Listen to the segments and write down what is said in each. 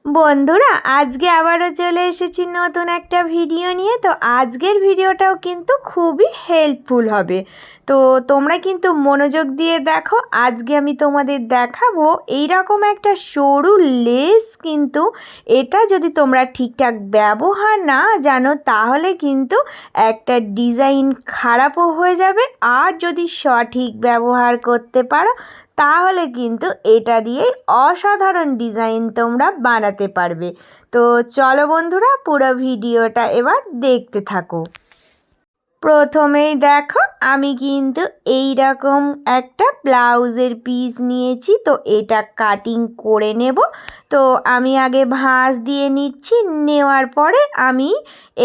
বন্ধুরা আজকে আবারও চলে এসেছি নতুন একটা ভিডিও নিয়ে। তো আজকের ভিডিওটাও কিন্তু খুবই হেল্পফুল হবে, তো তোমরা কিন্তু মনোযোগ দিয়ে দেখো। আজকে আমি তোমাদের দেখাবো এইরকম একটা সরু লেস, কিন্তু এটা যদি তোমরা ঠিকঠাক ব্যবহার না জানো তাহলে কিন্তু একটা ডিজাইন খারাপও হয়ে যাবে, আর যদি সঠিক ব্যবহার করতে পারো তাহলে কিন্তু এটা দিয়েই অসাধারণ ডিজাইন তোমরা বানাতে পারবে। তো চলো বন্ধুরা, পুরো ভিডিওটা এবার দেখতে থাকো। প্রথমেই দেখো আমি কিন্তু এই রকম একটা ব্লাউজের পিস নিয়েছি, তো এটা কাটিং করে নেব। তো আমি আগে ভাঁজ দিয়ে নিচ্ছি, নেওয়ার পরে আমি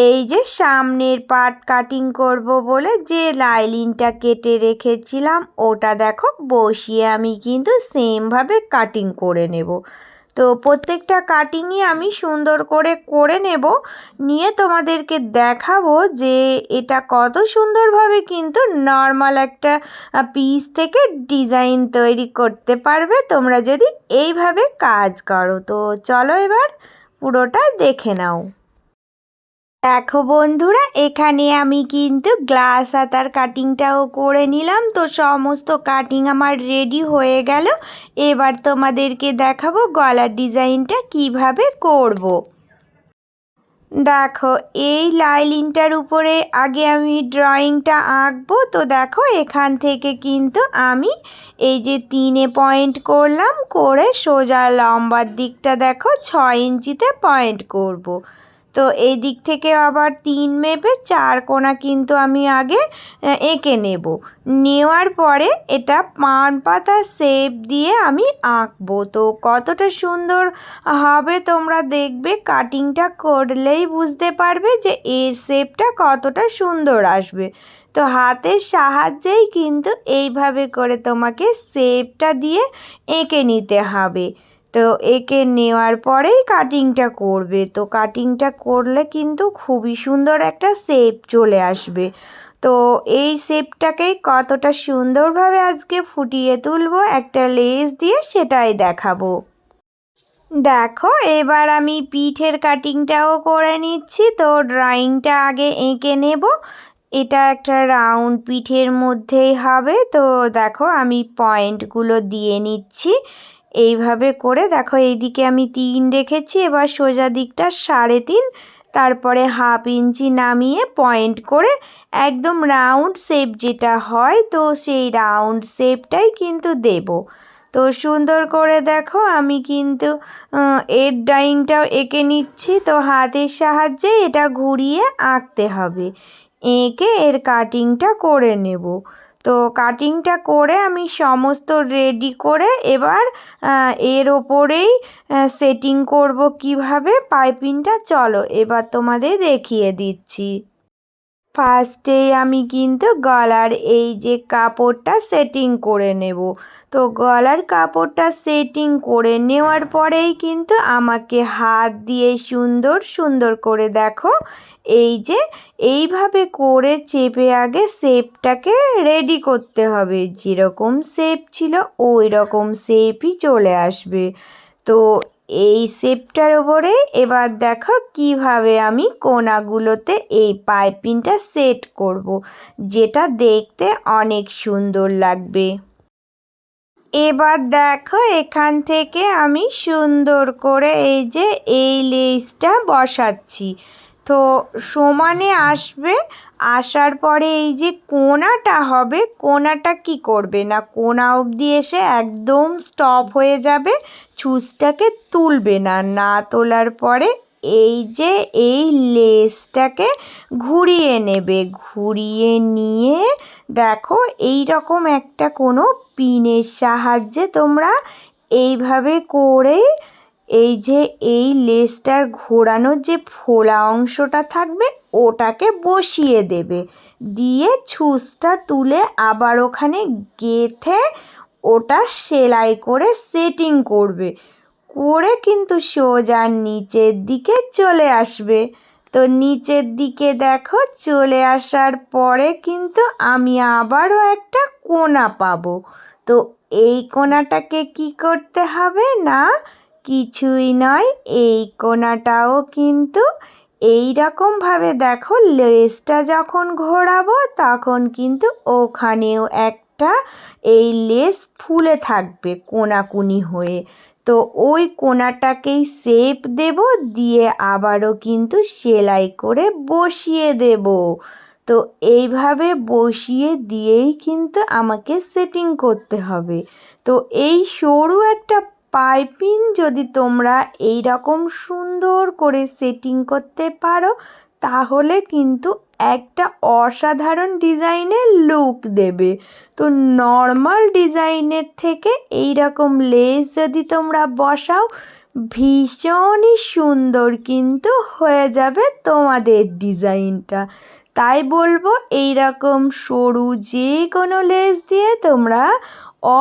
এই যে সামনের পার্ট কাটিং করব বলে যে লাইনিংটা কেটে রেখেছিলাম ওটা দেখো বসিয়ে আমি কিন্তু সেমভাবে কাটিং করে নেব। তো প্রত্যেকটা কাটিংই আমি সুন্দর করে নেব, নিয়ে তোমাদেরকে দেখাবো যে এটা কত সুন্দরভাবে কিন্তু নর্মাল একটা পিস থেকে ডিজাইন তৈরি করতে পারবে তোমরা যদি এইভাবে কাজ করো। তো চলো এবার পুরোটা দেখে নাও। দেখো বন্ধুরা, এখানে আমি কিন্তু গ্লাস হাতার কাটিংটাও করে নিলাম। তো সমস্ত কাটিং আমার রেডি হয়ে গেল। এবার তোমাদেরকে দেখাবো গলার ডিজাইনটা কিভাবে করব। দেখো এই লাইনিংটার উপরে আগে আমি ড্রয়িংটা আঁকবো। তো দেখো এখান থেকে কিন্তু আমি এই যে 3 পয়েন্ট করলাম, করে সোজা লম্বার দিকটা দেখো 6 ইঞ্চিতে পয়েন্ট করব। তো এই দিক থেকে আবার 3 মেপে 4 কোণা কিন্তু আমি আগে এঁকে নেব। নেওয়ার পরে এটা পান পাতা শেপ দিয়ে আমি আঁকবো। তো কতটা সুন্দর হবে তোমরা দেখবে, কাটিংটা করলেই বুঝতে পারবে যে এর শেপটা কতটা সুন্দর আসবে। তো হাতের সাহায্যেই কিন্তু এইভাবে করে তোমাকে শেপটা দিয়ে এঁকে নিতে হবে। তো এঁকে নেওয়ার পরেই কাটিংটা করবে। তো কাটিংটা করলে কিন্তু খুবই সুন্দর একটা শেপ চলে আসবে। তো এই শেপটাকেই কতটা সুন্দরভাবে আজকে ফুটিয়ে তুলবো একটা লেস দিয়ে, সেটাই দেখাবো। দেখো এবার আমি পিঠের কাটিংটাও করে নিচ্ছি। তো ড্রয়িংটা আগে এঁকে নেব। এটা একটা রাউন্ড পিঠের মধ্যেই হবে। তো দেখো আমি পয়েন্টগুলো দিয়ে নিচ্ছি এইভাবে করে। দেখো এইদিকে আমি 3 রেখেছি, এবার সোজা দিকটা 3.5, তারপরে 1/2 ইঞ্চি নামিয়ে পয়েন্ট করে একদম রাউন্ড শেপ যেটা হয়, তো সেই রাউন্ড শেপটাই কিন্তু দেব। তো সুন্দর করে দেখো আমি কিন্তু এর ড্রয়িংটাও এঁকে নিচ্ছি। তো হাতের সাহায্যে এটা ঘুরিয়ে আঁকতে হবে, এঁকে এর কাটিংটা করে নেব। তো কাটিংটা করে আমি সমস্ত রেডি করে এবার এর ওপরেই সেটিং করব কিভাবে পাইপিংটা। চলো এবার তোমাদের দেখিয়ে দিচ্ছি। ফার্স্টেই আমি কিন্তু গলার এই যে কাপড়টা সেটিং করে নেব। তো গলার কাপড়টা সেটিং করে নেওয়ার পরেই কিন্তু আমাকে হাত দিয়ে সুন্দর সুন্দর করে দেখো এই যে এইভাবে করে চেপে আগে শেপটাকে রেডি করতে হবে। যেরকম শেপ ছিল ওই রকম শেপই চলে আসবে। তো এই শেপটার ওপরে এবার দেখো কিভাবে আমি কোণাগুলোতে এই পাইপিংটা সেট করব, যেটা দেখতে অনেক সুন্দর লাগবে। এবার দেখো এখান থেকে আমি সুন্দর করে এই যে এই লেসটা বসাচ্ছি। তো সমানে আসবে, আসার পরে এই যে কোণাটা হবে, কোণাটা কি করবে না, কোণা অবধি এসে একদম স্টপ হয়ে যাবে, ছুঁচটাকে তুলবে না। না তোলার পরে এই যে এই লেসটাকে ঘুরিয়ে নেবে, ঘুরিয়ে নিয়ে দেখো এই রকম একটা কোনো পিনের সাহায্যে তোমরা এইভাবে করে এই যে এই লেসটার ঘোরানোর যে ফোলা অংশটা থাকবে ওটাকে বসিয়ে দেবে, দিয়ে ছুঁচটা তুলে আবার ওখানে গেঁথে ওটা সেলাই করে সেটিং করবে, করে কিন্তু সোজা নিচের দিকে চলে আসবে। তো নিচের দিকে দেখো চলে আসার পরে কিন্তু আমি আবারও একটা কোণা পাবো। তো এই কোণাটাকে কি করতে হবে না, কিছুই নয়, এই কোণাটাও কিন্তু এই রকমভাবে দেখো লেসটা যখন ঘোরাবো তখন কিন্তু ওখানেও একটা এই লেস ফুলে থাকবে কোণাকুনি হয়ে। তো ওই কোণাটাকেই শেপ দেব, দিয়ে আবারও কিন্তু সেলাই করে বসিয়ে দেব। তো এইভাবে বসিয়ে দিয়েই কিন্তু আমাকে সেটিং করতে হবে। তো এই সরু একটা পাইপিং যদি তোমরা এই রকম সুন্দর করে সেটিং করতে পারো তাহলে কিন্তু একটা অসাধারণ ডিজাইনের লুক দেবে। তো নর্মাল ডিজাইনের থেকে এই রকম লেস যদি তোমরা বসাও ভীষণই সুন্দর কিন্তু হয়ে যাবে তোমাদের ডিজাইনটা। তাই বলবো এই রকম সরু যে কোনো লেস দিয়ে তোমরা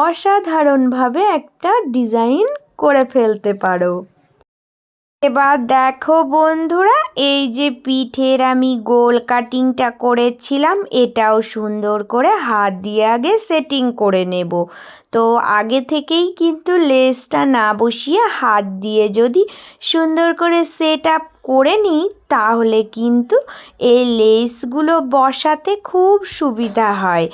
অসাধারণভাবে একটা ডিজাইন করে ফেলতে পারো। এবার দেখো বন্ধুরা, এই যে পিঠের আমি গোল কাটিংটা করেছিলাম এটাও সুন্দর করে হাত দিয়ে আগে সেটিং করে নেব। তো আগে থেকেই কিন্তু লেসটা না বসিয়ে হাত দিয়ে যদি সুন্দর করে সেট আপ করে নিই তাহলে কিন্তু এই লেসগুলো বসাতে খুব সুবিধা হয়,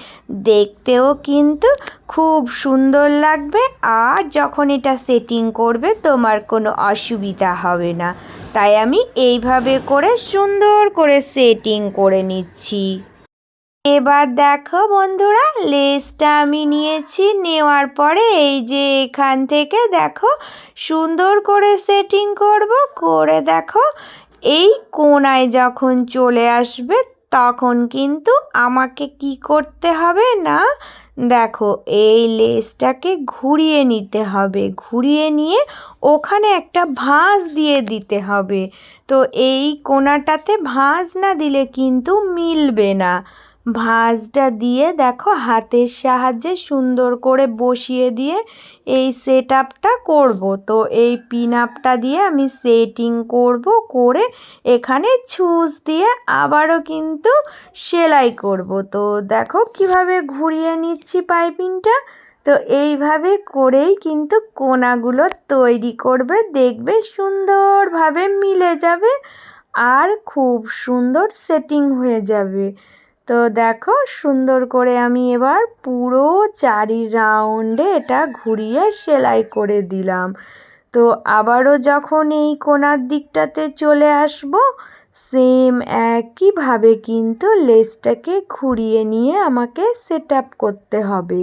দেখতেও কিন্তু খুব সুন্দর লাগবে, আর যখন এটা সেটিং করবে তোমার কোনো অসুবিধা হবে না। তাই আমি এইভাবে করে সুন্দর করে সেটিং করে নিচ্ছি। এবার দেখো বন্ধুরা, লেসটা আমি নিয়েছি, নেওয়ার পরে এই যে এখান থেকে দেখো সুন্দর করে সেটিং করব, করে দেখো এই কোণায় যখন চলে আসবে তখন কিন্তু আমাকে কি করতে হবে না, দেখো এই লেসটাকে ঘুরিয়ে নিতে হবে, ঘুরিয়ে নিয়ে ওখানে একটা ভাঁজ দিয়ে দিতে হবে। তো এই কোণাটাতে ভাঁজ না দিলে কিন্তু মিলবে না। ভাঁজটা দিয়ে দেখো হাতের সাহায্যে সুন্দর করে বসিয়ে দিয়ে এই সেট আপটা করবো। তো এই পিন আপটা দিয়ে আমি সেটিং করব, করে এখানে ছুঁচ দিয়ে আবারও কিন্তু সেলাই করব। তো দেখো কিভাবে ঘুরিয়ে নিচ্ছি পাইপিংটা। তো এইভাবে করেই কিন্তু কোণাগুলো তৈরি করবে, দেখবে সুন্দরভাবে মিলে যাবে আর খুব সুন্দর সেটিং হয়ে যাবে। তো দেখো সুন্দর করে আমি এবার পুরো চারি রাউন্ডে এটা ঘুরিয়ে সেলাই করে দিলাম। তো আবারও যখন এই কোণার দিকটাতে চলে আসব সেম একইভাবে কিন্তু লেসটাকে ঘুরিয়ে নিয়ে আমাকে সেট আপ করতে হবে।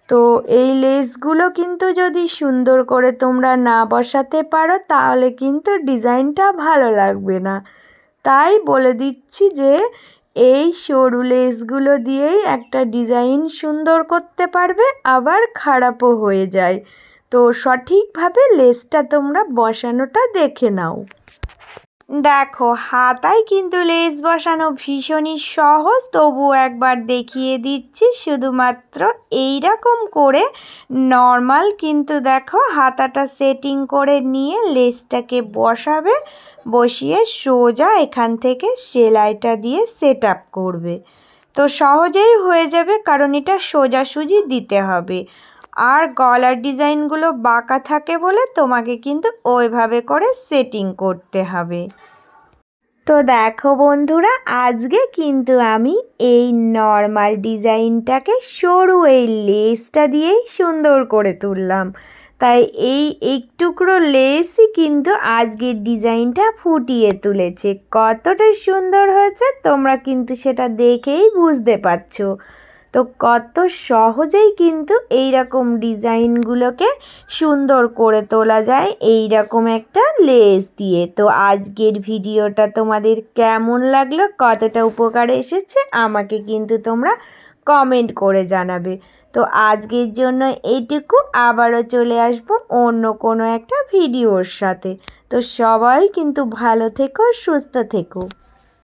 তো এই লেসগুলো কিন্তু যদি সুন্দর করে তোমরা না বসাতে পারো তাহলে কিন্তু ডিজাইনটা ভালো লাগবে না। তাই বলে দিচ্ছি যে এই সরু লেসগুলো দিয়েই একটা ডিজাইন সুন্দর করতে পারবে, আবার খারাপও হয়ে যায়। তো সঠিকভাবে লেসটা তোমরা বসানোটা দেখে নাও। দেখো হাতায় কিন্তু লেস বসানো ভীষণই সহজ, তবুও একবার দেখিয়ে দিচ্ছি। শুধুমাত্র এই রকম করে নর্মাল কিন্তু দেখো হাতাটা সেটিং করে নিয়ে লেসটাকে বসাবে, বসিয়ে সোজা এখান থেকে সেলাইটা দিয়ে সেট আপ করবে। তো সহজেই হয়ে যাবে, কারণ এটা সোজাসুজি দিতে হবে। আর গলার ডিজাইনগুলো বাঁকা থাকে বলে তোমাকে কিন্তু ওইভাবে করে সেটিং করতে হবে। তো দেখো বন্ধুরা, আজকে কিন্তু আমি এই নর্মাল ডিজাইনটাকে সরু এই লেসটা দিয়েই সুন্দর করে তুললাম। তাই এই একটুকরো লেসই কিন্তু আজকের ডিজাইনটা ফুটিয়ে তুলেছে। কতটা সুন্দর হয়েছে তোমরা কিন্তু সেটা দেখেই বুঝতে পারছো। তো কত সহজেই কিন্তু এই রকম ডিজাইনগুলোকে সুন্দর করে তোলা যায় এই রকম একটা লেস দিয়ে। তো আজকের ভিডিওটা তোমাদের কেমন লাগলো, কতটা উপকারে এসেছে আমাকে কিন্তু তোমরা কমেন্ট করে জানাবে। তো আজকের জন্য এইটুকু, আবারও চলে আসবো অন্য কোনো একটা ভিডিওর সাথে। তো সবাই কিন্তু ভালো থেকো, সুস্থ থেকো।